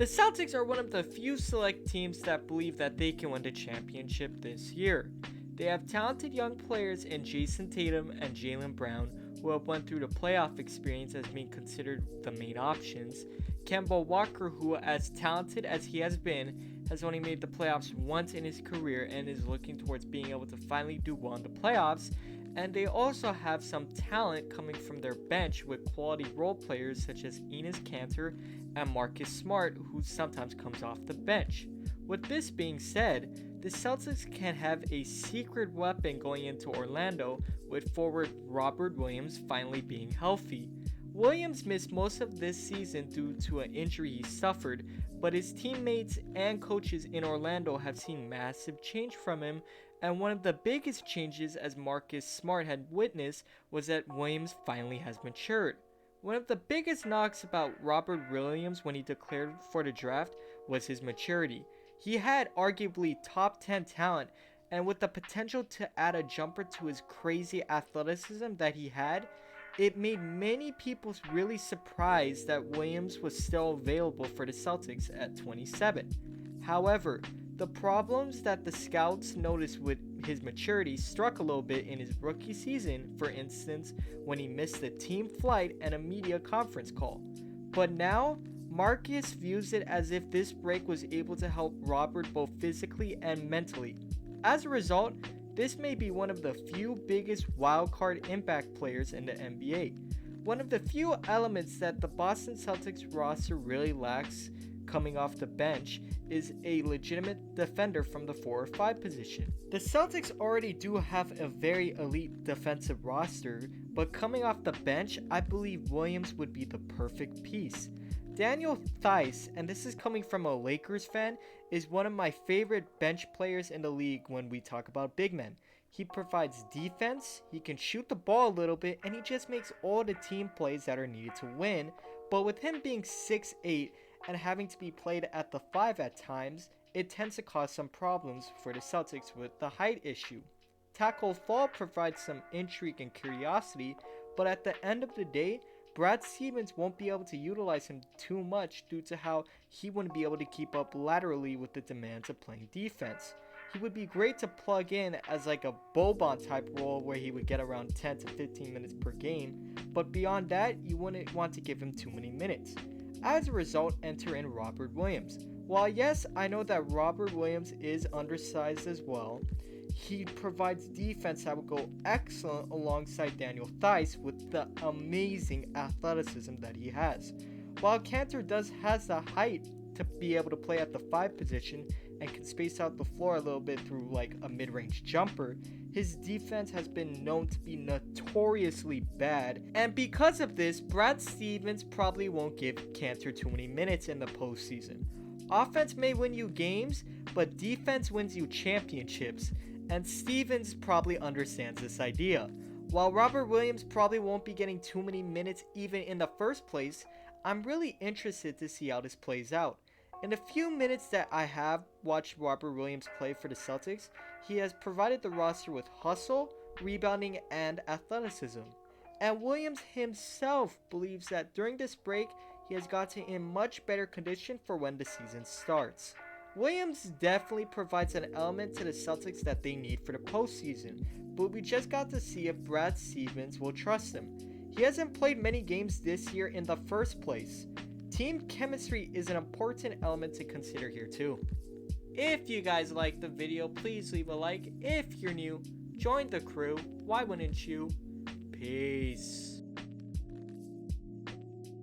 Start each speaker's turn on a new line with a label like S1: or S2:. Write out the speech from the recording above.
S1: The Celtics are one of the few select teams that believe that they can win the championship this year. They have talented young players in Jason Tatum and Jaylen Brown, who have went through the playoff experience as being considered the main options. Kemba Walker, who as talented as he has been, has only made the playoffs once in his career and is looking towards being able to finally do well in the playoffs. And they also have some talent coming from their bench with quality role players such as Enes Kanter and Marcus Smart, who sometimes comes off the bench. With this being said, the Celtics can have a secret weapon going into Orlando with forward Robert Williams finally being healthy. Williams missed most of this season due to an injury he suffered, but his teammates and coaches in Orlando have seen massive change from him, and one of the biggest changes, as Marcus Smart had witnessed, was that Williams finally has matured. One of the biggest knocks about Robert Williams when he declared for the draft was his maturity. He had arguably top 10 talent, and with the potential to add a jumper to his crazy athleticism that he had, it made many people really surprised that Williams was still available for the Celtics at 27. However, the problems that the scouts noticed with his maturity struck a little bit in his rookie season, for instance, when he missed a team flight and a media conference call. But now, Marcus views it as if this break was able to help Robert both physically and mentally. As a result, this may be one of the few biggest wildcard impact players in the NBA. One of the few elements that the Boston Celtics roster really lacks coming off the bench is a legitimate defender from the 4 or 5 position. The Celtics already do have a very elite defensive roster, but coming off the bench, I believe Williams would be the perfect piece. Daniel Theis, and this is coming from a Lakers fan, is one of my favorite bench players in the league when we talk about big men. He provides defense, he can shoot the ball a little bit, and he just makes all the team plays that are needed to win. But with him being 6'8" and having to be played at the 5 at times, it tends to cause some problems for the Celtics with the height issue. Tackle Fall provides some intrigue and curiosity, but at the end of the day, Brad Stevens won't be able to utilize him too much due to how he wouldn't be able to keep up laterally with the demands of playing defense. He would be great to plug in as like a Boban type role where he would get around 10 to 15 minutes per game, but beyond that, you wouldn't want to give him too many minutes. As a result, enter in Robert Williams. While yes, I know that Robert Williams is undersized as well, he provides defense that will go excellent alongside Daniel Theis with the amazing athleticism that he has. While Kanter has the height to be able to play at the 5 position and can space out the floor a little bit through like a mid-range jumper, his defense has been known to be notoriously bad, and because of this, Brad Stevens probably won't give Kanter too many minutes in the postseason. Offense may win you games, but defense wins you championships, and Stevens probably understands this idea. While Robert Williams probably won't be getting too many minutes even in the first place, I'm really interested to see how this plays out. In the few minutes that I have watched Robert Williams play for the Celtics, he has provided the roster with hustle, rebounding, and athleticism. And Williams himself believes that during this break, he has gotten in much better condition for when the season starts. Williams definitely provides an element to the Celtics that they need for the postseason, but we just got to see if Brad Stevens will trust him. He hasn't played many games this year in the first place. Team chemistry is an important element to consider here too. If you guys liked the video, please leave a like. If you're new, join the crew. Why wouldn't you? Peace.